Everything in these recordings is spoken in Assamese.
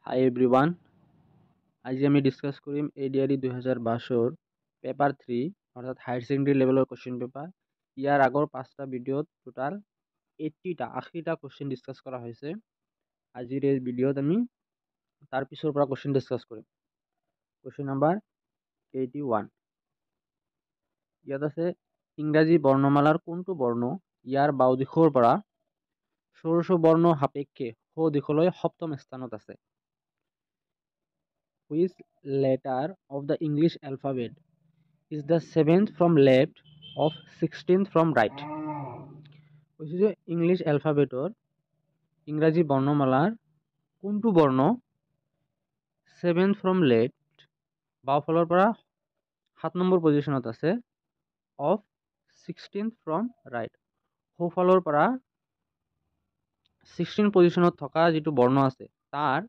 হাই এভৰিওয়ান, আজি আমি ডিসকাস কৰিম এডিআৰই 2022 পেপাৰ 3 অৰ্থাৎ হায়াৰ ছেকেণ্ডাৰী লেভেলৰ কোশ্চেন পেপাৰ। ইয়াৰ আগৰ 5টা ভিডিঅ'ত টোটাল 80টা কোশ্চেন ডিসকাস কৰা হৈছে। আজিৰ এই ভিডিঅ'ত আমি তাৰ পিছৰ পৰা কোশ্চেন ডিসকাস কৰিম। কোশ্চেন নাম্বাৰ 81, ইয়াত আছে ইংৰাজী বৰ্ণমালাৰ কোনটো বৰ্ণ ইয়াৰ বাও দিশৰ পৰা ষোড়শ বৰ্ণ সাপেক্ষে সো দিশলৈ সপ্তম স্থানত আছে? Which letter of the English alphabet is the 7th from left of 16th from right? কৈছে যে ইংলিছ এলফাবেটৰ ইংৰাজী বৰ্ণমালাৰ কোনটো বৰ্ণ 7th from left বাওঁফালৰ পৰা 7 নম্বৰ পজিশ্যনত আছে, of 16th from right সোঁফালৰ পৰা 16 পজিশ্যনত থকা যিটো বৰ্ণ আছে তাৰ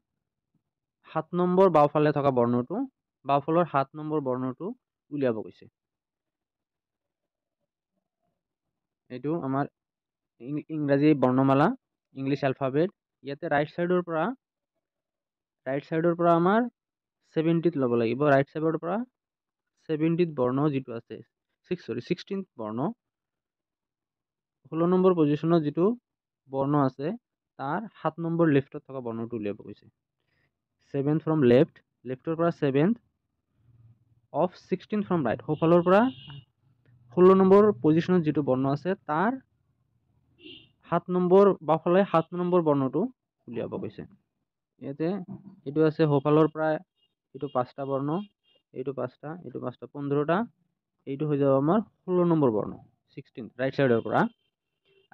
7 নম্বৰ বাওঁফালে থকা বৰ্ণটো বাওঁফালৰ 7 নম্বৰ বৰ্ণটো উলিয়াব কৈছে। এইটো আমাৰ ইংৰাজী বৰ্ণমালা ইংলিছ এলফাবেট। ইয়াতে ৰাইট সাইডৰ পৰা আমাৰ 70ত ল'ব লাগিব। ৰাইট সাইডৰ পৰা 70ত বৰ্ণ যিটো আছে 16th বৰ্ণ 16 নম্বৰ পজিশ্যনত যিটো বৰ্ণ আছে তাৰ 7 নম্বৰ লেফ্টত থকা বৰ্ণটো উলিয়াব কৈছে। 7th from লেফ্টৰ পৰা 7th of 16th from right সোঁফালৰ পৰা 16 নম্বৰ পজিশ্যনত যিটো বৰ্ণ আছে তাৰ 7 নম্বৰ বাওঁফালে 7 নম্বৰ বৰ্ণটো উলিয়াব কৈছে। ইয়াতে এইটো আছে সোঁফালৰ পৰা এইটো 5টা বৰ্ণ, এইটো 5টা, এইটো 5টা, 15টা, এইটো হৈ যাব আমাৰ 16 নম্বৰ বৰ্ণ 16 ৰাইট সাইডৰ পৰা।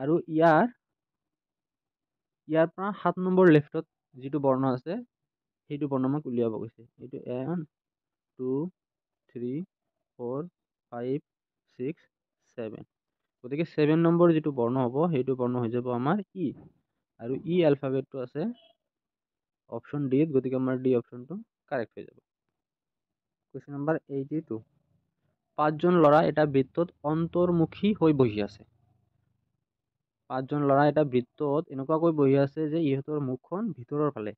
আৰু ইয়াৰ পৰা 7 নম্বৰ লেফ্টত যিটো বৰ্ণ আছে সেইটো বৰ্ণ আমাক উলিয়াব কৈছে। এইটো 1 2 3 4 5 6 7, গতিকে 7 নম্বৰ যিটো বৰ্ণ হ'ব সেইটো বৰ্ণ হৈ যাব আমাৰ ই। আৰু ই এলফাবেটটো আছে অপশ্যন ডিত, গতিকে আমাৰ ডি অপশ্যনটো কাৰেক্ট হৈ যাব। কুৱেশ্যন নম্বৰ 82, 5জন ল'ৰা এটা বৃত্তত অন্তৰ্মুখী হৈ বহি আছে। 5জন ল'ৰা এটা বৃত্তত এনেকুৱাকৈ বহি আছে যে ইহঁতৰ মুখখন ভিতৰৰ ফালে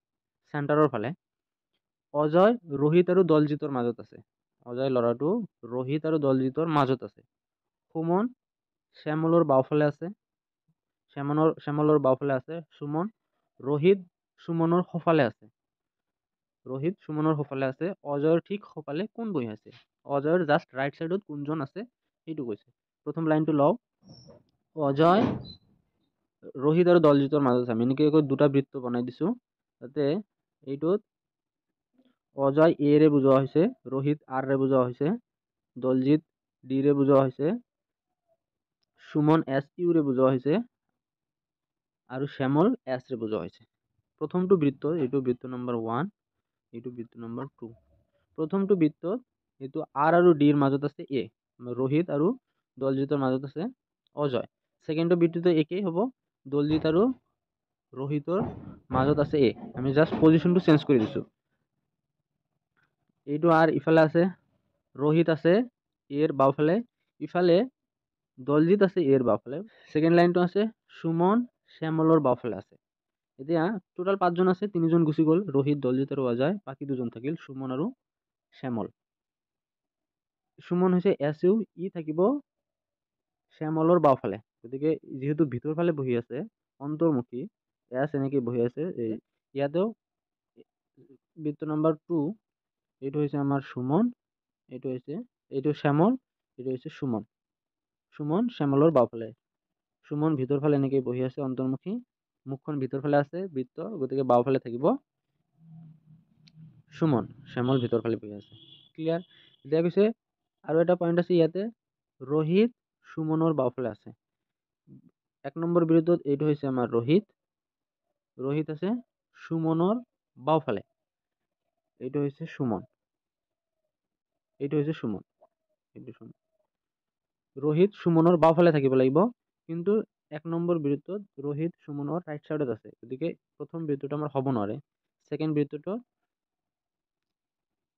চেণ্টাৰৰ ফালে। অজয় ৰোহিত আৰু দলজিতৰ মাজত আছে। অজয় ল'ৰাটো ৰোহিত আৰু দলজিতৰ মাজত আছে। সুমন শ্যামলৰ বাওঁফালে আছে। শ্যামলৰ বাওঁফালে আছে সুমন। ৰোহিত সুমনৰ সোঁফালে আছে। অজয়ৰ ঠিক সোঁফালে কোন বহি আছে? অজয়ৰ জাষ্ট ৰাইট সাইডত কোনজন আছে সেইটো কৈছে। প্ৰথম লাইনটো লওঁ, অজয় ৰোহিত আৰু দলজিতৰ মাজত আছে। আমি এনেকৈ দুটা বৃত্ত বনাই দিছো। তাতে এইটোত অজয় এ ৰে বুজোৱা হৈছে, ৰোহিত আৰ ৰে বুজোৱা হৈছে, দলজিত ডি ৰে বুজোৱা হৈছে, সুমন এছ ইউ ৰে বুজোৱা হৈছে আৰু শ্যামল এছ ৰে বুজোৱা হৈছে। প্ৰথমটো বৃত্ত এইটো বৃত্ত নম্বৰ 1, এইটো বৃত্ত নম্বৰ 2। প্ৰথমটো বৃত্তত এইটো আৰ আৰু ডিৰ মাজত আছে এ, ৰোহিত আৰু দলজিতৰ মাজত আছে অজয়। ছেকেণ্ডটো বৃত্তটো একেই হ'ব, দলজিত আৰু ৰোহিতৰ মাজত আছে এ। আমি জাষ্ট পজিশ্যনটো চেঞ্জ কৰি দিছো। এইটো আৰ ইফালে আছে ৰোহিত আছে এৰ বাওঁফালে, ইফালে দলজিত আছে এৰ বাওঁফালে। সেকেন্ড লাইনটো আছে সুমন শ্যামলৰ বাওঁফালে আছে। এতিয়া টোটাল 5জন আছে, 3জন গুচি গ'ল, ৰোহিত দলজিত আৰু অজয়, বাকী 2জন থাকিল সুমন আৰু শ্যামল। সুমন হৈছে এছ ইউ, ই থাকিব শ্যামলৰ বাওঁফালে। গতিকে যিহেতু ভিতৰ ফালে বহি আছে অন্তৰ্মুখী, এছ এনেকৈ বহি আছে, ইয়াতেও বৃত্ত নম্বৰ 2 এইটো হৈছে আমাৰ সুমন, এইটো শ্যামল, এইটো হৈছে সুমন। সুমন শ্যামলৰ বাওঁফালে, সুমন ভিতৰ ফালে এনেকৈ বহি আছে অন্তৰ্মুখী, মুখখন ভিতৰ ফালে আছে বৃত্ত, গতিকে বাওঁফালে থাকিব সুমন, শ্যামল ভিতৰ ফালে বহি আছে। ক্লিয়াৰ? এতিয়া কৈছে আৰু এটা পইণ্ট আছে ইয়াতে, ৰোহিত সুমনৰ বাওঁফালে আছে। 1 নম্বৰ বৃত্তত এইটো হৈছে আমাৰ ৰোহিত আছে সুমনৰ বাওঁফালে, এইটো হৈছে সুমন, এইটো সুমন। ৰোহিত সুমনৰ বাওঁফালে থাকিব লাগিব, কিন্তু 1 নম্বৰ বৃত্তত ৰোহিত সুমনৰ ৰাইট সাইডত আছে, গতিকে প্ৰথম বৃত্তটো আমাৰ হ'ব নোৱাৰে। ছেকেণ্ড বৃত্তটো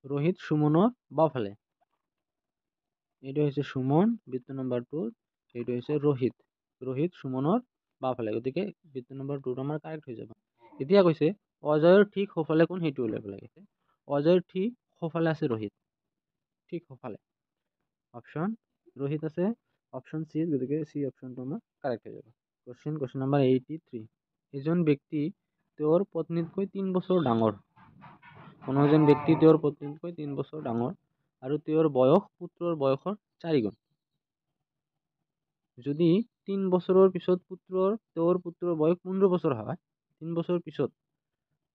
ৰোহিত সুমনৰ বাওঁফালে, এইটো হৈছে সুমন বৃত্ত নম্বৰ 2, এইটো হৈছে ৰোহিত সুমনৰ বাওঁফালে, গতিকে বৃত্ত নম্বৰ 2 আমাৰ কাৰেক্ট হৈ যাব। এতিয়া কৈছে অজয়ৰ ঠিক সোঁফালে কোন সেইটো উলিয়াব লাগে। অজয়ৰ ঠিক সোঁফালে আছে ৰোহিত, ঠিক সোঁফালে অপশ্যন ৰোহিত আছে, অপশ্যন চি, গতিকে চি অপশ্যনটো আমাৰ কাৰেক্ট হৈ যাব। Question number 83। এজন ব্যক্তি তেওঁৰ পত্নীতকৈ 3 বছৰ ডাঙৰ। কোনো এজন ব্যক্তি তেওঁৰ পত্নীতকৈ 3 বছৰ ডাঙৰ আৰু তেওঁৰ বয়স পুত্ৰৰ বয়সৰ 4 গুণ। যদি 3 বছৰৰ পিছত তেওঁৰ পুত্ৰৰ বয়স 15 বছৰ হয়, 3 বছৰ পিছত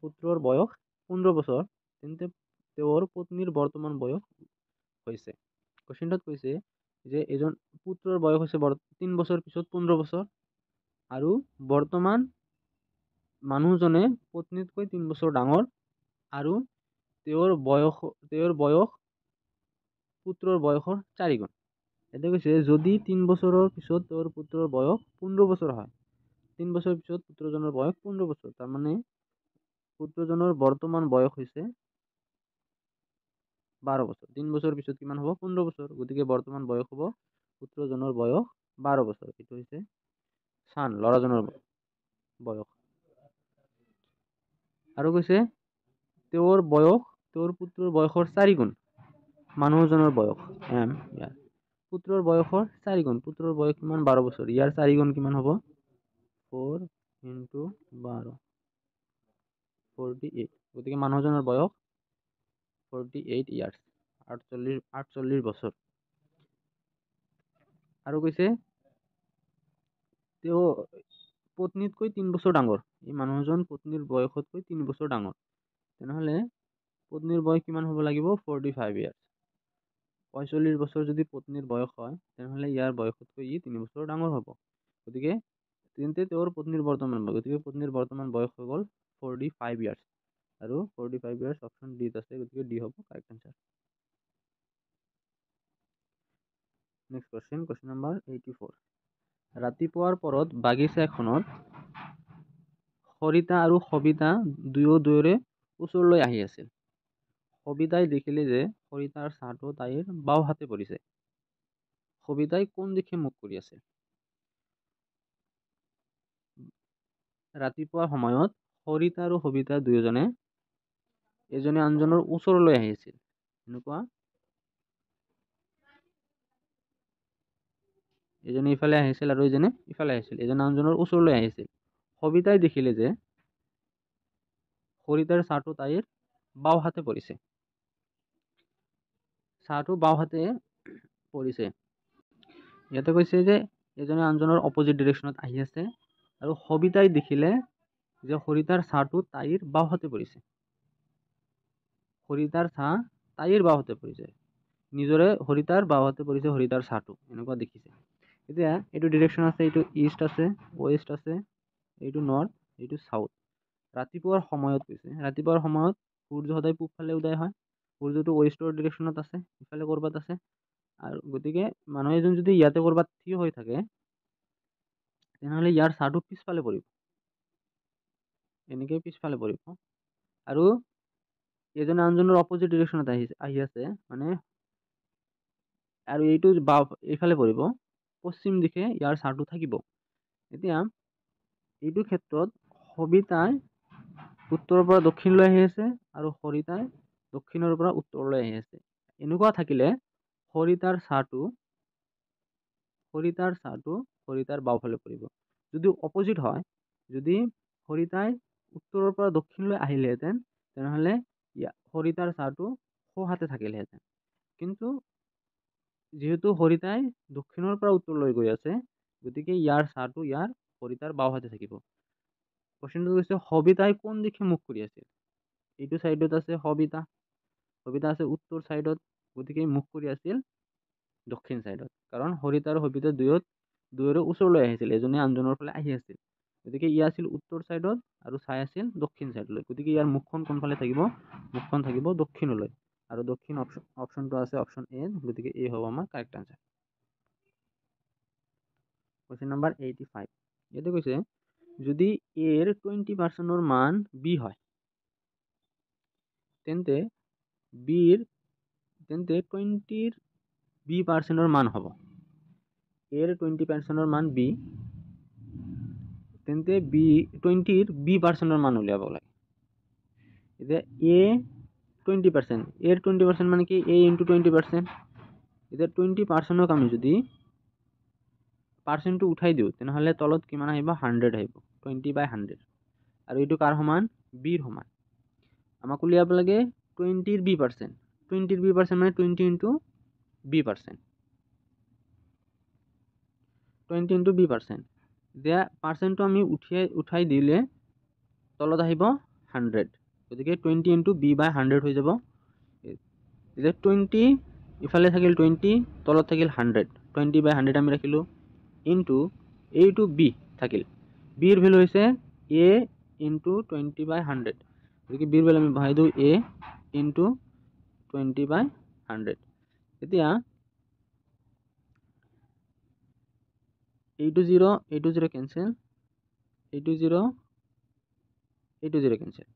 পুত্ৰৰ বয়স 15 বছৰ, তেন্তে তেওঁৰ পত্নীৰ বৰ্তমান বয়স হৈছে। কুৱেশ্যনটোত কৈছে যে এজন পুত্ৰৰ বয়স হৈছে 3 বছৰ পিছত 15 বছৰ আৰু বৰ্তমান মানুহজনে পত্নীতকৈ 3 বছৰ ডাঙৰ আৰু তেওঁৰ বয়স পুত্ৰৰ বয়সৰ 4 গুণ। এতিয়া কৈছে যদি 3 বছৰৰ পিছত তেওঁৰ পুত্ৰৰ বয়স 15 বছৰ হয়, 3 বছৰ পিছত পুত্ৰজনৰ বয়স 15 বছৰ, তাৰমানে পুত্ৰজনৰ বৰ্তমান বয়স হৈছে 12 বছৰ। 3 বছৰ পিছত কিমান হ'ব? 15 বছৰ। গতিকে বৰ্তমান বয়স হ'ব পুত্ৰজনৰ বয়স 12 বছৰ। এইটো হৈছে চান, ল'ৰাজনৰ বয়স। আৰু কৈছে তেওঁৰ পুত্ৰৰ বয়সৰ 4 গুণ, মানুহজনৰ বয়স ইয়াৰ পুত্ৰৰ বয়সৰ 4 গুণ। পুত্ৰৰ বয়স কিমান? 12 বছৰ। ইয়াৰ 4 গুণ কিমান হ'ব? 4 × 12, 48। গতিকে মানুহজনৰ বয়স 48 ইয়াৰ্ছ, 48 বছৰ। আৰু কৈছে তেওঁ পত্নীতকৈ 3 বছৰ ডাঙৰ। এই মানুহজন পত্নীৰ বয়সতকৈ 3 বছৰ ডাঙৰ। তেনেহ'লে পত্নীৰ বয়স কিমান হ'ব লাগিব? 45 ইয়াৰ্ছ। 45 বছৰ যদি পত্নীৰ বয়স হয়, তেনেহ'লে ইয়াৰ বয়সতকৈ ই 3 বছৰ ডাঙৰ হ'ব। গতিকে তেন্তে তেওঁৰ পত্নীৰ বৰ্তমান বয়স, গতিকে পত্নীৰ বৰ্তমান বয়স হৈ গ'ল 45 ইয়াৰ্ছ। আৰু 45 ইয়াৰ্ছ অপশ্যন ডিত আছে, গতিকে ডি হ'ব correct answer. Next question number 84। ৰাতিপুৱাৰ পৰত বাগিচা এখনত সৰিতা আৰু সবিতা দুয়োৰে ওচৰলৈ আহি আছিল। সবিতাই দেখিলে যে সৰিতাৰ ছাঁটো তাইৰ বাওঁ হাতে পৰিছে। সবিতাই কোন দিশে মুখ কৰি আছে? ৰাতিপুৱাৰ সময়ত সৰিতা আৰু সবিতা দুয়োজনে এজনে আনজনৰ ওচৰলৈ আহিছিল। এনেকুৱা এজনে ইফালে আহিছিল আৰু এজনে ইফালে আহিছিল, এজনে আনজনৰ ওচৰলৈ আহিছিল। সবিতাই দেখিলে যে সৰিতাৰ ছাঁটো তাইৰ বাওঁ হাতে পৰিছে। ছাঁটো বাওঁ হাতে পৰিছে। ইয়াতে কৈছে যে এজনে আনজনৰ অপজিট ডিৰেকশ্যনত আহি আছে আৰু সবিতাই দেখিলে যে সৰিতাৰ ছাঁটো তাইৰ বাওঁ হাতে পৰিছে। সৰিতাৰ ছাঁ তাইৰ বাওঁ হাতে পৰিছে। নিজৰে সৰিতাৰ বাওঁ হাতে পৰিছে সৰিতাৰ ছাঁটো, এনেকুৱা দেখিছে। এতিয়া এইটো ডিৰেকশ্যন আছে, এইটো ইষ্ট আছে, ৱেষ্ট আছে, এইটো নৰ্থ, এইটো চাউথ। ৰাতিপুৱাৰ সময়ত কৈছে, ৰাতিপুৱাৰ সময়ত সূৰ্য সদায় পূবফালে উদয় হয়। সূৰ্যটো ৱেষ্টৰ ডিৰেকশ্যনত আছে, ইফালে ক'ৰবাত আছে। আৰু গতিকে মানুহ এজন যদি ইয়াতে ক'ৰবাত থিয় হৈ থাকে, তেনেহ'লে ইয়াৰ ছাঁটো পিছফালে পৰিব, এনেকৈ পিছফালে পৰিব। আৰু এজনে আনজনৰ অপজিট ডিৰেকশ্যনত আহি আছে, মানে আৰু এইটো এইফালে পৰিব, পশ্চিম দিশে ইয়াৰ ছাঁটো থাকিব। এতিয়া এইটো ক্ষেত্ৰত সবিতাই উত্তৰৰ পৰা দক্ষিণলৈ আহি আছে আৰু সৰিতাই দক্ষিণৰ পৰা উত্তৰলৈ আহি আছে। এনেকুৱা থাকিলে সৰিতাৰ ছাঁটো সৰিতাৰ বাওঁফালে পৰিব। যদি অপজিট হয়, যদি সৰিতাই উত্তৰৰ পৰা দক্ষিণলৈ আহিলেহেঁতেন, তেনেহ'লে সৰিতাৰ ছাঁটো সোঁহাতে থাকিলেহেঁতেন। কিন্তু যিহেতু সৰিতাই দক্ষিণৰ পৰা উত্তৰলৈ গৈ আছে, গতিকে ইয়াৰ ছাঁটো সৰিতাৰ বাওঁহাতে থাকিব। কুৱেশ্যনটো কৈছে সবিতাই কোন দিশে মুখ কৰি আছিল? এইটো চাইডত আছে সবিতা আছে উত্তৰ চাইডত, গতিকে মুখ কৰি আছিল দক্ষিণ চাইডত। কাৰণ সৰিতা আৰু সবিতা দুয়োৰে ওচৰলৈ আহিছিল, এজনে আনজনৰ ফালে আহি আছিল। গতিকে ই আছিল উত্তৰ চাইডত আৰু ছাই আছিল দক্ষিণ চাইডলৈ। গতিকে ইয়াৰ মুখখন কোনফালে থাকিব? মুখখন থাকিব দক্ষিণলৈ। আৰু দক্ষিণ অপশ্যনটো আছে অপশ্যন এ, গতিকে এ হ'ব আমাৰ কাৰেক্ট আনচাৰ। Question number 85। ইয়াতে কৈছে যদি এৰ 20% মান বি হয়, তেন্তে 20% মান হ'ব। এৰ 20% মান বি, তেন্তে 20% মান উলিয়াব লাগে। এতিয়া এ 20%, এর 20% মানে কি এ ইন্টু 20%। এতিয়া 20%ক আমি যদি পাৰ্চেণ্টটো উঠাই দিওঁ তেনেহ'লে তলত কিমান আহিব 100 আহিব, 20/100। আৰু এইটো কাৰ সমান বিৰ সমান। আমাক উলিয়াব লাগে 20ৰ বি পাৰ্চেণ্ট। 20ৰ বি পাৰ্চেণ্ট মানে 20 into B percent, 20 into B percent. এতিয়া পাৰ্চেণ্টটো আমি উঠাই দিলে তলত আহিব 100, গতিকে 20 ইন্টু b/100 হৈ যাব। এতিয়া 20 ইফালে থাকিল 20, তলত থাকিল 100, 20/100 আমি ৰাখিলোঁ, ইন্টু এইটো বি থাকিল, বিৰ ভেলু হৈছে এ ইন্টু 20/100, গতিকে বিৰ ভেলু আমি বহাই দিওঁ এ ইন্টু 20/100। এতিয়া এইটো 0, এইটো 0 কেঞ্চেল, এইটো 0, এইটো 0 কেঞ্চেল,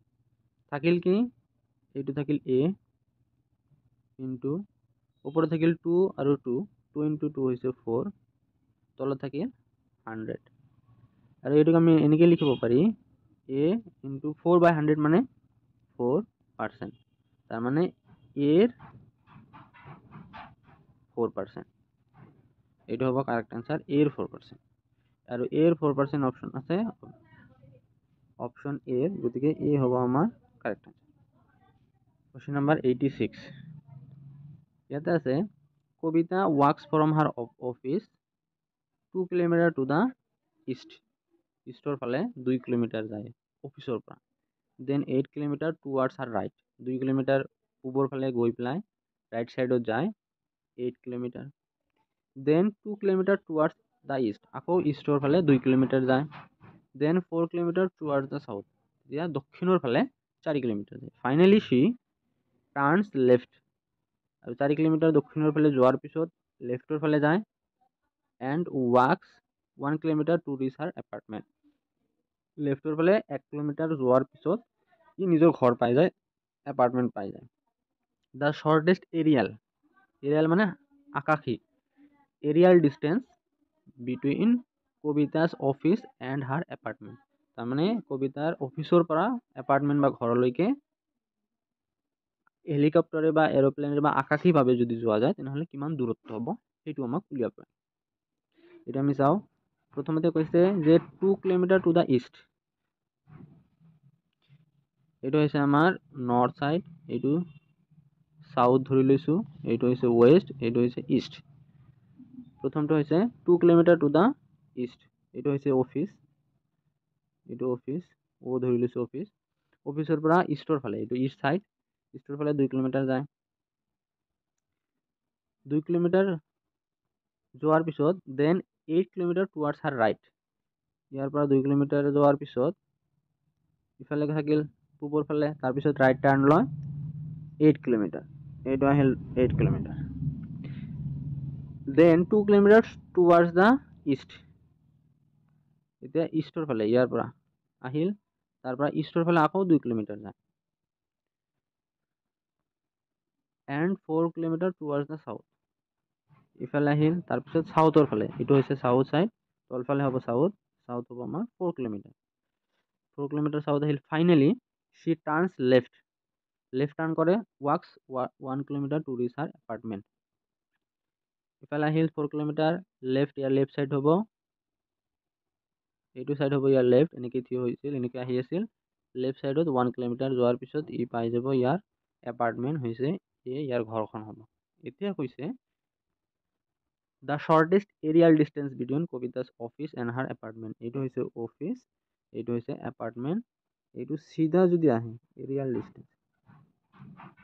থাকিল কি এইটো থাকিল এ ইন্টু ওপৰত থাকিল 2 আৰু 2, 2 ইন্টু 2 হৈছে 4, তলত থাকিল 100। আৰু এইটোক আমি এনেকৈ লিখিব পাৰি এ ইন্টু 4/100 মানে 4%, তার মানে এর 4%। এইটো হ'ব কারেক্ট আনসার, এর 4%। আর এর 4% অপশন আছে অপশন এ, গতিকে এ হ'ব আমার কারেক্ট আনসার। কোশ্চেন নাম্বার 86, ইয়াতে আছে Kavita works from her office 2 kilometre to the east. ইষ্টৰ ফালে 2 কিলোমিটাৰ যায় অফিচৰ পৰা। Then 8 kilometre towards her right, 2 kilometre পূবৰ ফালে গৈ পেলাই ৰাইট ছাইডত যায় 8 kilometre. Then 2 kilometre towards the east, আকৌ ইষ্টৰ ফালে 2 কিলোমিটাৰ যায়। Then 4 kilometre towards the south, এতিয়া দক্ষিণৰ ফালে 4 কিলোমিটাৰ যায়। ফাইনেলি সি টাৰ্ণছ লেফ্ট, আৰু 4 কিলোমিটাৰ দক্ষিণৰ ফালে যোৱাৰ পিছত লেফ্টৰ ফালে যায় and walks 1 kilometre to reach her apartment. লেফ্টৰ ফালে 1 কিলোমিটাৰ যোৱাৰ পিছত ই নিজৰ ঘৰ পাই যায়, এপাৰ্টমেণ্ট পাই যায়। দ্য শ্বৰ্টেষ্ট এৰিয়াল, এৰিয়াল মানে আকাশী, aerial distance between Kavita's office and her apartment, তাৰমানে কবিতাৰ অফিচৰ পৰা এপাৰ্টমেণ্ট বা ঘৰলৈকে হেলিকপ্টাৰে বা এৰোপ্লেনেৰে বা আকাশীভাৱে যদি যোৱা যায় তেনেহ'লে কিমান দূৰত্ব হ'ব সেইটো আমাক উলিয়াব লাগে। এটা আমি চাওঁ, প্ৰথমতে কৈছে যে 2 কিলোমিটাৰ টু দ্য ইষ্ট, এইটো হৈছে আমাৰ নৰ্থ সাইড, এইটো সাউথ ধৰি লৈছোঁ, এইটো হৈছে ওয়েস্ট, এইটো হৈছে ইষ্ট। প্ৰথমটো হৈছে 2 কিলোমিটাৰ টু দ্য ইষ্ট, এইটো হৈছে অফিচ, এইটো অফিচ ও ধৰি লৈছোঁ অফিচ। অফিচৰ পৰা ইষ্টৰ ফালে এইটো ইষ্ট সাইড, ইষ্টৰ ফালে 2 কিলোমিটাৰ যায়। 2 কিলোমিটাৰ যোৱাৰ পিছত then 8 kilometre towards her right, ইয়াৰ পৰা 2 কিলোমিটাৰ যোৱাৰ পিছত ইফালে থাকিল পূবৰ ফালে, তাৰপিছত ৰাইট টাৰ্ণ লয় 8 কিলোমিটাৰ, এইটো আহিল 8 kilometre. Then 2 kilometre towards the east, এতিয়া ইষ্টৰ ফালে ইয়াৰ পৰা আহিল, তাৰ পৰা ইষ্টৰ ফালে আকৌ 2 কিলোমিটাৰ যায় and 4 kilometre towards the south, ইফালে আহিল, তাৰপিছত চাউথৰ ফালে, এইটো হৈছে চাউথ সাইড, তলফালে হ'ব চাউথ, চাউথ হ'ব আমাৰ 4 কিলোমিটাৰ, 4 কিলোমিটাৰ চাউথ আহিল। ফাইনেলি সি টাৰ্ণছ লেফ্ট, লেফ্ট টাৰ্ণ কৰে, ৱাকছ 1 kilometre to reach her apartment, ইফালে আহিল 4 কিলোমিটাৰ লেফ্ট, ইয়াৰ লেফ্ট সাইড হ'ব, এইটো সাইড হ'ব ইয়াৰ লেফ্ট, এনেকৈ থিয় হৈছিল, এনেকৈ আহি আছিল, লেফ্ট সাইডত 1 কিলোমিটাৰ যোৱাৰ পিছত ই পাই যাব ইয়াৰ এপাৰ্টমেণ্ট হৈছে ইয়াৰ ঘৰখন হ'ব। এতিয়া কৈছে the shortest aerial distance between Kavita's office and her apartment, এইটো হৈছে অফিচ, এইটো হৈছে এপাৰ্টমেণ্ট, এইটো চিধা যদি আহে এৰিয়াল ডিষ্টেঞ্চ,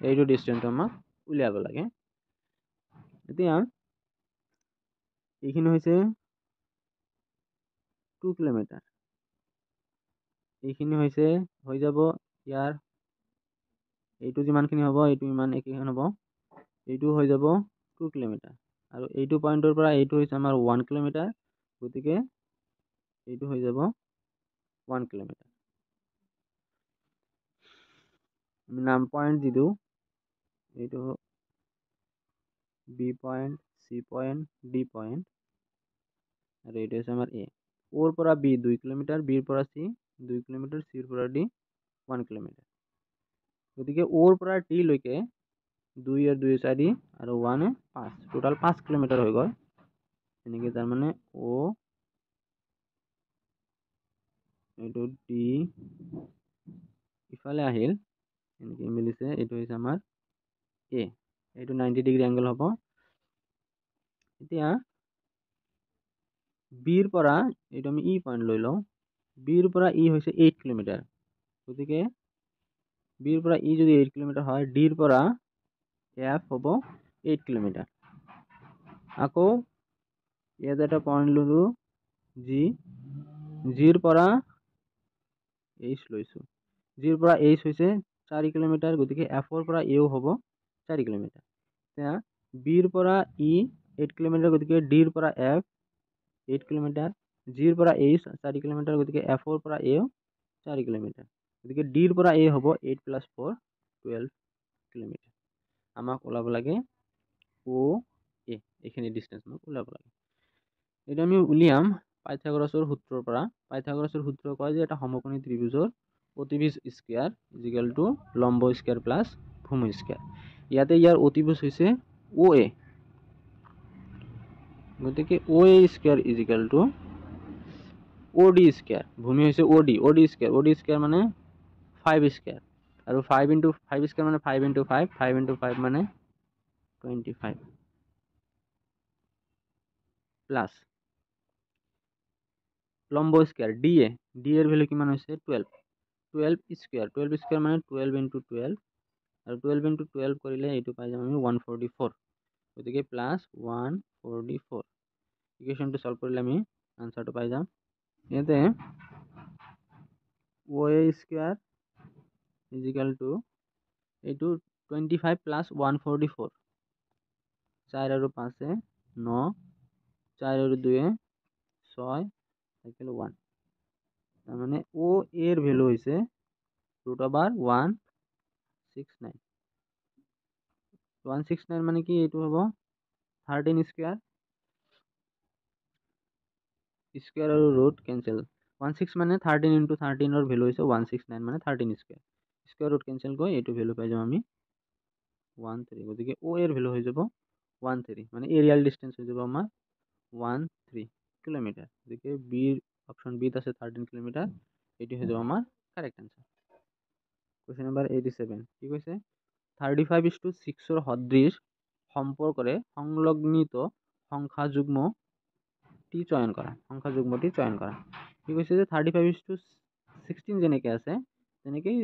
এইটো ডিষ্টেঞ্চটো আমাক উলিয়াব লাগে। এতিয়া এইখিনি হৈছে 2 কিলোমিটাৰ, এইখিনি হৈছে হৈ যাব ইয়াৰ, এইটো যিমানখিনি হ'ব এইটো ইমান একেখন হ'ব, এইটো হৈ যাব 2 কিলোমিটাৰ, আৰু এইটো পইণ্টৰ পৰা এইটো হৈছে আমাৰ 1 কিলোমিটাৰ, গতিকে এইটো হৈ যাব 1 কিলোমিটাৰ। আমি নাম পইণ্ট দি দিওঁ, এইটো B point, C point, D point, আৰু এইটো হৈছে আমাৰ এ। ওৰ পৰা বি 2 কিলোমিটাৰ, বিৰ পৰা চি 2 কিলোমিটাৰ, চিৰ পৰা ডি 1 কিলোমিটাৰ। গতিকে অ'ৰ পৰা টি লৈকে 2 আৰু 2 4 আৰু 1 5 টোটাল 5 কিলোমিটাৰ হৈ গ'ল। এনেকৈ তাৰমানে অ' এইটো টি ইফালে আহিল, এনেকৈ মিলিছে। এইটো হৈছে আমাৰ এ, এইটো 90 ডিগ্ৰী এংগল হ'ব। এতিয়া বিৰ পৰা এইটো আমি ই পইণ্ট লৈ লওঁ। বিৰ পৰা ই হৈছে 8 কিলোমিটাৰ। গতিকে বিৰ পৰা ই যদি 8 কিলোমিটাৰ হয়, ডিৰ পৰা এফ হ'ব 8 কিলোমিটাৰ। আকৌ ইয়াতে এটা পইণ্ট ল'লোঁ জি, জিৰ পৰা এইচ লৈছোঁ। জিৰ পৰা এইচ হৈছে 4 কিলোমিটাৰ। গতিকে এফৰ পৰা এও হ'ব 4 কিলোমিটাৰ। এতিয়া বিৰ পৰা ই 8 কিলোমিটাৰ, গতিকে ডিৰ পৰা এফ 8 কিলোমিটাৰ। জিৰ পৰা এইচ 4 কিলোমিটাৰ, গতিকে এফৰ পৰা এও 4 কিলোমিটাৰ। গতিকে ডিৰ পৰা এ হ'ব 8 + 4 12 কিলোমিটাৰ। আমাক ওলাব লাগে অ' এ, এইখিনি ডিষ্টেঞ্চ আমাক ওলাব লাগে। এইটো আমি উলিয়াম পাইথাগোৰাছৰ সূত্ৰৰ পৰা। পাইথাগোৰাছৰ সূত্ৰ কয় যে এটা সমকোণী ত্ৰিভুজৰ অতিভুজ স্কয়াৰ ইজিকেল টু লম্ব স্কয়াৰ প্লাছ ভূমি স্কয়াৰ। ইয়াতে ইয়াৰ অতিভুজ হৈছে অ এ। গতিকে অ এ স্কয়াৰ ইজিকেল টু অ ডি স্কয়াৰ। ভূমি হৈছে অ ডি স্কয়াৰ। অ ডি স্কয়াৰ মানে 5 স্কয়াৰ। আৰু 5 × 5 স্কয়াৰ মানে 5 × 5, 5 × 5 মানে 25 প্লাছ লম্ব স্কয়াৰ ডি এ। ডি এৰ ভ্যালু কিমান হৈছে 12। 12 স্কয়াৰ। 12 স্কয়াৰ মানে 12 × 12, আৰু 12 × 12 কৰিলে এইটো পাই যাম আমি 144। গতিকে প্লাছ 144। ইকুৱেশ্যনটো সলভ কৰিলে আমি আনসাৰটো পাই যাম। ইয়াতে অ এ স্কয়াৰ ইজিকেল টু এইটো 25 প্লাছ 144। 4 আৰু 5 9, 4 আৰু 2 6 থাকিল 1। তাৰমানে অ এৰ ভ্যালু হৈছে √169। 169 মানে কি, এইটো হ'ব 13 স্কয়াৰ। স্কয়াৰ আৰু ৰুট কেনসেল। 16 মানে 13 × 13 ৰ ভ্যালু হৈছে 169 মানে 13 স্কয়াৰ। স্কয়াৰ ৰুট কেনসেল কৰি এইটো ভ্যালু পাই যাম আমি 13। গতিকে অ এৰ ভ্যালু হৈ যাব 13, মানে এৰিয়াল ডিস্টেন্স হৈ যাব আমাৰ 13 কিলোমিটাৰ। গতিকে বিৰ অপশন বিত আছে 13 কিলোমিটাৰ। এটি হৈ যাব আমাৰ কাৰেক্ট আনসাৰ। কোশ্চেন নাম্বাৰ 87 কি কৈছে, 35:6 ৰ সদৃশ সম্পৰ্কৰে সংলগ্নিত সংখ্যা যুগ্মটি চয়ন কৰা। সংখ্যা যুগ্মটি চয়ন কৰা। কি কৈছে যে 35:16 যেনেকৈ আছে তেনেকেই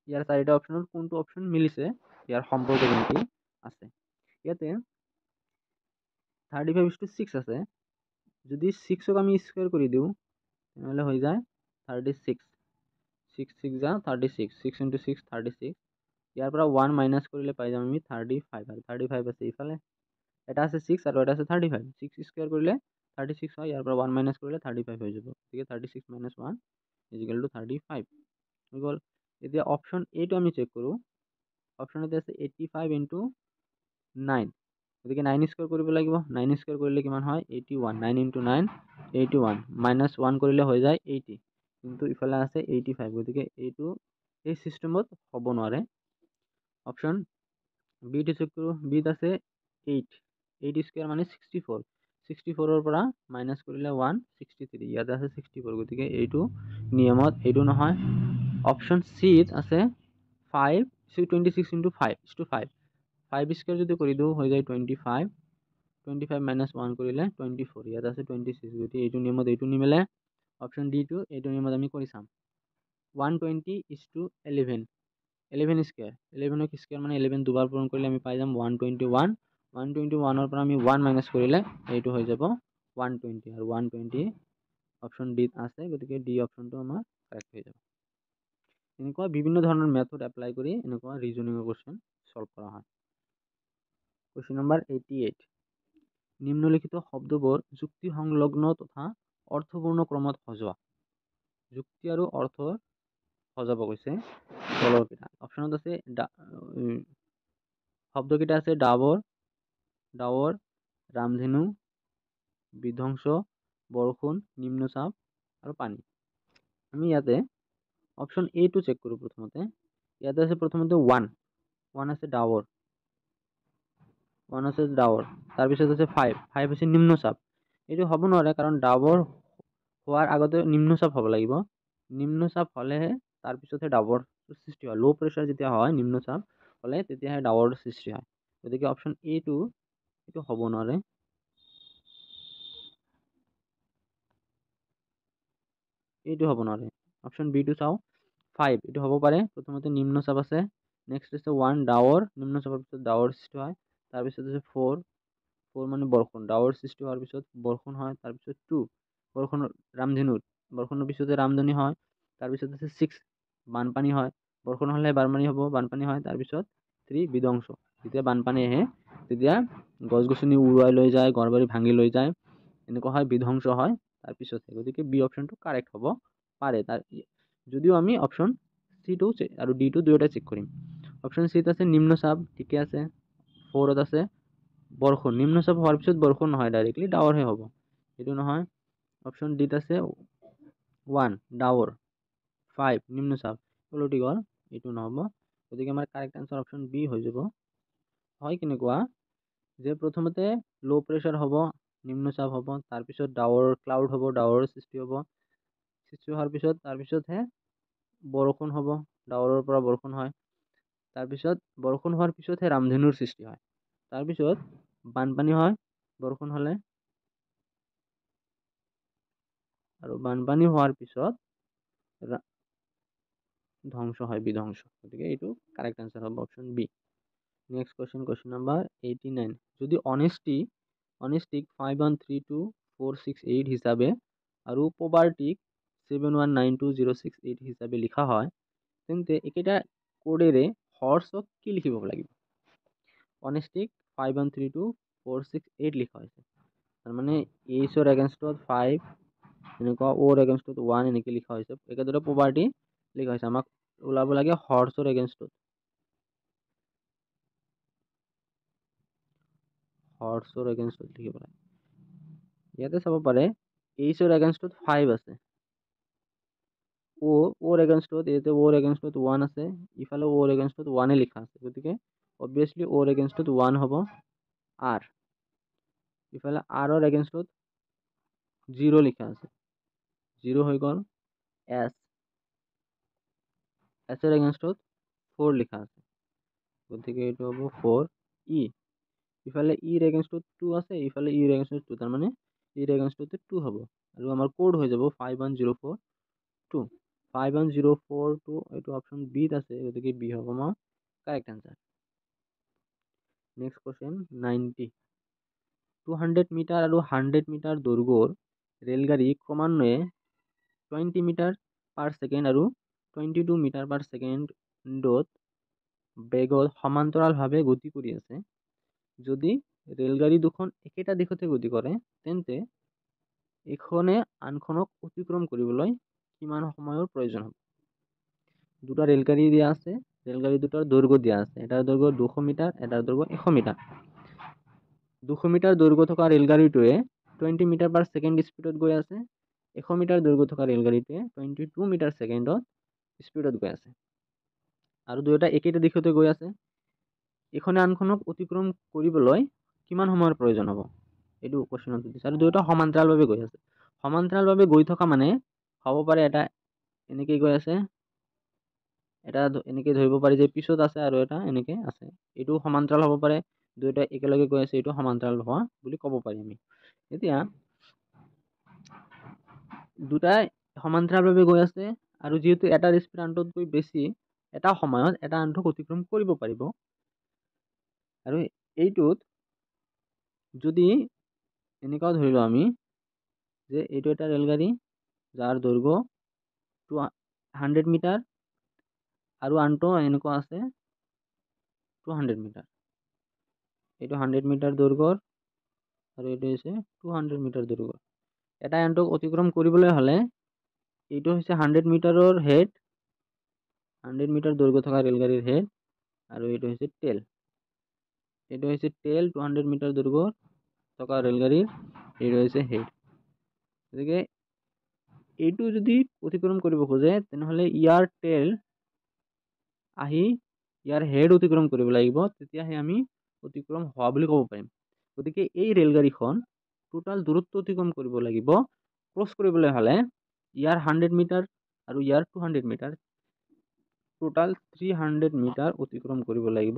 ইয়াৰ চাৰিটা অপশনৰ কোনটো অপশন মিলিছে, ইয়াৰ সম্পৰ্ক যেনেকৈ আছে। ইয়াতে 35:6 আছে। যদি 6ক আমি স্কয়াৰ কৰি দিওঁ তেনেহ'লে হৈ যায় 36। 6 6 যা 36, 6 × 6 36। ইয়াৰ পৰা 1 মাইনাছ কৰিলে পাই যাম আমি 35, আৰু 35 আছে ইফালে। এটা আছে 6 আৰু এটা আছে 35। 6 স্কয়াৰ কৰিলে 36 হয়, ইয়াৰ পৰা 1 মাইনাছ কৰিলে 35 হৈ যাব। গতিকে 36 - 1 = 35 হৈ গ'ল। এতিয়া অপশন এটো আমি চেক কৰোঁ। অপশন এতে আছে 85 × 9। গতিকে 9 স্কয়াৰ কৰিব লাগিব। 9 স্কয়াৰ কৰিলে কিমান হয় 81। 9 × 9 81, -1 কৰিলে হৈ যায় 80, কিন্তু ইফালে আছে 85। গতিকে এইটো এই সিস্টেমত হ'ব নোৱাৰে। অপশন বি টো চেক কৰোঁ। বিত আছে 8। 8 স্কয়াৰ মানে 64। 64 ৰ পৰা মাইনাছ কৰিলে 1 63। ইয়াতে আছে 64। গতিকে এইটো নিয়মত এইটো নহয়। অপশন সিত আছে 5 26 × 5 5। 5 স্কয়াৰ যদি কৰি দিওঁ হৈ যায় 25। 25 - 1 কৰিলে 24। ইয়াত আছে 26। গতিকে এইটো নিয়মত এইটো নিমিলে। অপশন ডি টো এইটো নিয়মত আমি কৰি চাম। 120:11। 11 স্কয়াৰ। 11ক স্কয়াৰ মানে 11 দুবাৰ পূৰণ কৰিলে আমি পাই যাম 121। 121 ৰ পৰা আমি 1 মাইনাছ কৰিলে এইটো হৈ যাব 120, আৰু 120 অপশন ডিত আছে। গতিকে ডি অপশনটো আমাৰ কাৰেক্ট হৈ যাব। এনেকুৱা বিভিন্ন ধৰণৰ মেথড এপ্লাই কৰি এনেকুৱা ৰিজনিঙৰ কোশ্চেন সলভ কৰা হয়। কোশ্চেন নাম্বাৰ 88, নিম্নলিখিত শব্দবোৰ যুক্তি সংলগ্ন তথা অৰ্থপূৰ্ণ ক্ৰমত সজোৱা। যুক্তি আৰু অৰ্থ সজাব কৈছে তলৰকেইটা। অপশনত আছে শব্দকেইটা আছে ডাৱৰ, ৰামধেনু, বিধ্বংস, বৰষুণ, নিম্নচাপ আৰু পানী। আমি ইয়াতে অপশন এ টো চেক কৰোঁ প্ৰথমতে। ইয়াতে আছে প্ৰথমতে 1 আছে ডাৱৰ, 1 আছে ডাৱৰ, তাৰপিছত আছে 5 হৈছে নিম্নচাপ। এইটো হ'ব নোৱাৰে, কাৰণ ডাৱৰ হোৱাৰ আগতে নিম্নচাপ হ'ব লাগিব। নিম্নচাপ হ'লেহে তাৰপিছতহে ডাৱৰ সৃষ্টি হয়। ল' প্ৰেছাৰ যেতিয়া হয়, নিম্নচাপ হ'লে তেতিয়াহে ডাৱৰ সৃষ্টি হয়। গতিকে অপশ্যন এটো এইটো হ'ব নোৱাৰে। এইটো হ'ব নোৱাৰে। অপশ্যন বিটো চাওঁ, 5 এইটো হ'ব পাৰে। প্ৰথমতে নিম্নচাপ আছে, নেক্সট আছে 1 ডাৱৰ, নিম্নচাপৰ পিছত ডাৱৰ সৃষ্টি হয়। তাৰপিছত আছে 4 মানে বৰষুণ, ডাৱৰ সৃষ্টি হোৱাৰ পিছত বৰষুণ হয়। তাৰপিছত 2 বৰষুণৰ ৰামধেনু, বৰষুণৰ পিছতে ৰামধেনু হয়। তাৰপিছত আছে 6 বানপানী হয়, বৰষুণ হ'লে বানপানী হ'ব, বানপানী হয়। তাৰপিছত 3 বিধ্বংস, যেতিয়া বানপানী আহে তেতিয়া গছ গছনি উৰুৱাই লৈ যায়, ঘৰ বাৰী ভাঙি লৈ যায়, এনেকুৱা হয়, বিধ্বংস হয় তাৰপিছত। গতিকে বি অপশ্যনটো কাৰেক্ট হ'ব পাৰে। যদিও আমি অপশ্যন চিটো আৰু ডিটো দুয়োটা চেক কৰিম। অপশ্যন চিত আছে নিম্নচাপ, ঠিকে আছে। 4ত আছে বৰষুণ, নিম্নচাপ হোৱাৰ পিছত বৰষুণ নহয়, ডাইৰেক্টলি ডাৱৰহে হ'ব, এইটো নহয়। অপশ্যন ডিত আছে 1 ডাৱৰ, 5 নিম্নচাপ, ওলটি গ'ল, এইটো নহ'ব। গতিকে আমাৰ কাৰেক্ট আনচাৰ অপশ্যন বি হৈ যাব। হয় কেনেকুৱা, যে প্ৰথমতে ল' প্ৰেছাৰ হ'ব, নিম্নচাপ হ'ব, তাৰপিছত ডাৱৰ ক্লাউড হ'ব, ডাৱৰৰ সৃষ্টি হ'ব, সৃষ্টি হোৱাৰ পিছত তাৰপিছতহে বৰষুণ হ'ব, ডাৱৰৰ পৰা বৰষুণ হয়। তাৰপিছত বৰষুণ হোৱাৰ পিছতহে ৰামধেনুৰ সৃষ্টি হয়। তাৰপিছত বানপানী হয় বৰষুণ হ'লে, আৰু বানপানী হোৱাৰ পিছত ধ্বংস হয়, বিধ্বংস। গতিকে এইটো কাৰেক্ট আনচাৰ হ'ব option B. Next question number 89। যদি অনেষ্টিক 5132 468 হিচাপে আৰু পভাৰ্টিক 7192 068 হিচাপে লিখা হয়, তেন্তে একেটা কোডেৰে হৰ্ছক কি লিখিব লাগিব? অনেষ্টিক 5132 468 লিখা হৈছে, তাৰমানে এইচৰ এগেইনষ্টত 5, এনেকুৱা ওৰ এগেইনষ্টত 1 এনেকৈ লিখা হৈছে। একেদৰে পভাৰ্টি লিখা হৈছে, আমাক ওলাব লাগে হৰ্ছৰ এগেইনষ্টত, হৰ্ছৰ এগেইনষ্টত লিখিব লাগে। ইয়াতে চাব পাৰে এইচৰ এগেইনষ্টত 5 আছে, ওৰ এগেইনষ্টত, ইয়াতে ওৰ এগেইনষ্টত 1 আছে, ইফালে ওৰ এগেইনষ্টত 1 লিখা আছে। গতিকে অবভিয়াছলি ওৰ এগেইনষ্টত 1 হ'ব আৰ, ইফালে আৰৰ এগেইনষ্টত 0 লিখা আছে, 0 হৈ গ'ল। এছৰ এগেইনষ্টত 4 লিখা আছে, গতিকে এইটো হ'ব 4। ইফালে ইৰ এগেইনষ্টত 2 আছে, ইফালে ইৰ এগেইনষ্টত 2, তাৰমানে ইৰ এগেইনষ্টত 2 হ'ব, আৰু আমাৰ কোড হৈ যাব 51042। 51042 এইটো অপশ্যন বিত আছে, গতিকে বি হ'ব আমাৰ correct answer. Next question 90। 200 metre আৰু 100 মিটাৰ দৈৰ্ঘ্যৰ ৰেলগাড়ী ক্ৰমান্বয়ে 20 মিটাৰ পাৰ ছেকেণ্ড আৰু 22 মিটাৰ পাৰ ছেকেণ্ডত বেগত সমান্তৰালভাৱে গতি কৰি আছে। যদি ৰেলগাড়ী দুখন একেটা দিশতে গতি কৰে, তেন্তে এখনে আনখনক অতিক্ৰম কৰিবলৈ কিমান সময়ৰ প্ৰয়োজন হ'ব? দুটা ৰেলগাড়ী দিয়া আছে, ৰেলগাড়ী দুটাৰ দৈৰ্ঘ্য দিয়া আছে, এটাৰ দৈৰ্ঘ্য 200 মিটাৰ, এটাৰ দৈৰ্ঘ্য 100 মিটাৰ। 200 মিটাৰ দৈৰ্ঘ্য থকা ৰেলগাড়ীটোৱে 20 মিটাৰ পাৰ ছেকেণ্ড স্পীডত গৈ আছে, 100 মিটাৰ দৈৰ্ঘ্য থকা ৰেলগাড়ীটোৱে 22 মিটাৰ ছেকেণ্ডত স্পীডত গৈ আছে, আৰু দুয়োটা একেটা দিশতে গৈ আছে। ইখনে আনখনক অতিক্ৰম কৰিবলৈ কিমান সময়ৰ প্ৰয়োজন হ'ব, এইটো কুৱেশ্যনত দিছে। আৰু দুয়োটা সমান্তৰালভাৱে গৈ আছে। সমান্তৰালভাৱে গৈ থকা মানে হ'ব পাৰে এটা এনেকৈ গৈ আছে, এটা এনেকৈ ধৰিব পাৰি যে পিছত আছে, আৰু এটা এনেকৈ আছে, এইটো সমান্তৰাল হ'ব পাৰে। দুয়োটা একেলগে গৈ আছে, এইটো সমান্তৰাল হোৱা বুলি ক'ব পাৰি আমি। এতিয়া দুটাই সমান্তৰালভাৱে গৈ আছে, আৰু যিহেতু এটাৰ স্পীড আনটোতকৈ বেছি, এটা সময়ত এটা আনটোক অতিক্ৰম কৰিব পাৰিব। আৰু এইটোত যদি এনেকুৱাও ধৰি লওঁ আমি যে এইটো এটা ৰেলগাড়ী যাৰ দৈৰ্ঘ্য 100 মিটাৰ, আৰু আনটো এনেকুৱা আছে 200 মিটাৰ। এইটো 100 মিটাৰ দৈৰ্ঘ্যৰ, আৰু এইটো হৈছে 200 মিটাৰ দৈৰ্ঘ্যৰ। এটা আনটোক অতিক্ৰম কৰিবলৈ হ'লে এইটো হৈছে 100 মিটাৰৰ হেড, 100 মিটাৰ দৈৰ্ঘ্য থকা ৰেলগাড়ীৰ হেড, আৰু এইটো হৈছে টেল। এইটো হৈছে টেল, 200 মিটাৰ দৈৰ্ঘ্য থকা ৰেলগাড়ীৰ, এইটো হৈছে হেড। গতিকে এইটো যদি অতিক্ৰম কৰিব খোজে, তেনেহ'লে ইয়াৰ টেল আহি ইয়াৰ হেড অতিক্ৰম কৰিব লাগিব, তেতিয়াহে আমি অতিক্ৰম হোৱা বুলি ক'ব পাৰিম। গতিকে এই ৰেলগাড়ীখন টোটাল দূৰত্ব অতিক্ৰম কৰিব লাগিব, ক্ৰছ কৰিবলৈ হ'লে ইয়াৰ 100 মিটাৰ আৰু ইয়াৰ 200 মিটাৰ, টোটাল 300 মিটাৰ অতিক্ৰম কৰিব লাগিব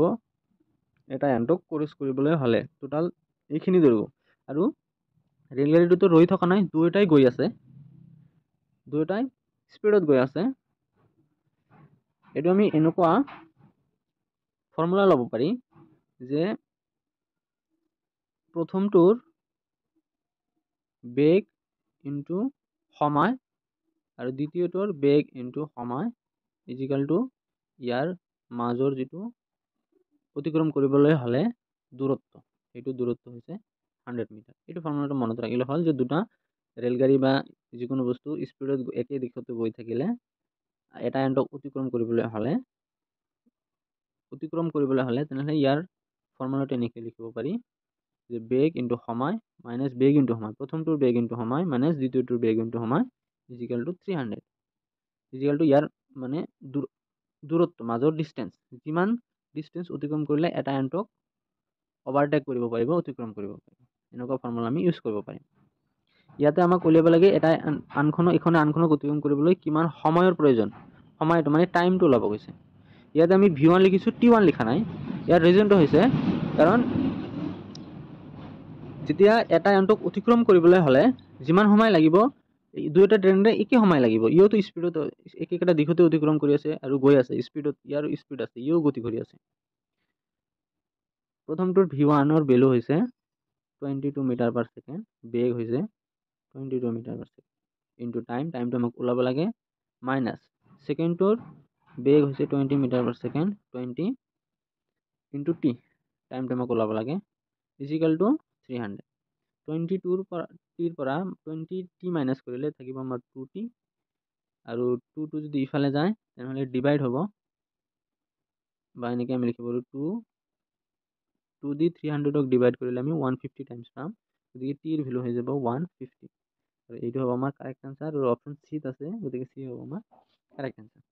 এটা এণ্টক ক্ৰছ কৰিবলৈ হ'লে। টোটাল এইখিনি দৌৰিব। আৰু ৰেলগাড়ীটোতো ৰৈ থকা নাই, দুয়োটাই গৈ আছে, দুয়োটাই স্পীডত গৈ আছে। এইটো আমি এনেকুৱা ফৰ্মুলা ল'ব পাৰি যে প্ৰথমটোৰ বেগ ইনটু সময় আৰু দ্বিতীয়টোৰ বেগ ইনটু সময় ইজিকেল টু ইয়াৰ মাজৰ যিটো অতিক্ৰম কৰিবলৈ হ'লে দূৰত্ব, সেইটো দূৰত্ব হৈছে 100 মিটাৰ। এইটো ফৰ্মুলাটো মনত ৰাখিলে হ'ল যে দুটা ৰেলগাড়ী বা যিকোনো বস্তু স্পীডত একে দিশতে গৈ থাকিলে এটা এণ্টক অতিক্ৰম কৰিবলৈ হ'লে তেনেহ'লে ইয়াৰ ফৰ্মুলাটো এনেকৈ লিখিব পাৰি যে বেগ ইনটু সময় মাইনাছ বেগ ইনটু সময়, প্ৰথমটোৰ বেগ ইনটু সময় মাইনাছ দ্বিতীয়টোৰ বেগ ইনটু সময় ইজিকেল টু 300, ইজিকেল টু ইয়াৰ মানে দূৰত্ব, মাজৰ ডিষ্টেঞ্চ, যিমান ডিষ্টেঞ্চ অতিক্ৰম কৰিলে এটা এণ্টক অভাৰটেক কৰিব পাৰিব, অতিক্ৰম কৰিব পাৰিব। এনেকুৱা ফৰ্মুলা আমি ইউজ কৰিব পাৰিম। ইয়াতে আমাক উলিয়াব লাগে এটা ইখনে আনখনক অতিক্ৰম কৰিবলৈ কিমান সময়ৰ প্ৰয়োজন, সময়টো মানে টাইমটো ওলাব গৈছে। ইয়াতে আমি V1 লিখিছোঁ, T1 লিখা নাই। ইয়াৰ ৰিজনটো হৈছে কাৰণ যেতিয়া এটা এণ্টক অতিক্ৰম কৰিবলৈ হ'লে যিমান সময় লাগিব, দুয়োটা ট্ৰেইনৰে একে সময় লাগিব। ইওতো স্পীডত একেটা দিশতে অতিক্ৰম কৰি আছে আৰু গৈ আছে স্পীডত, ইয়াৰো স্পীড আছে, ইও গতি কৰি আছে। প্ৰথমটোৰ V1ৰ ভেলু হৈছে 22 মিটাৰ পাৰ ছেকেণ্ড, বেগ হৈছে 22 মিটাৰ পাৰ ছেকেণ্ড ইনটু টাইমটো আমাক ওলাব লাগে, মাইনাছ ছেকেণ্ডটোৰ বেগ হৈছে 20 metre per second, 20 into T, টাইমটো আমাক ওলাব লাগে ইজিকেল টু 300। 22ৰ পৰা 20t মাইনাছ কৰিলে থাকিব আমাৰ 2t, আৰু 2টো যদি ইফালে যায় তেনেহ'লে ডিভাইড হ'ব, বা এনেকৈ আমি লিখিব পাৰোঁ 2 দি 300ক ডিভাইড কৰিলে আমি 150 টাইমছ পাম। গতিকে টিৰ ভেলু হৈ যাব 150, আৰু এইটো হ'ব আমাৰ কাৰেক্ট আনচাৰ। আৰু অপশ্যন চিত আছে, গতিকে চি হ'ব আমাৰ কাৰেক্ট আনচাৰ।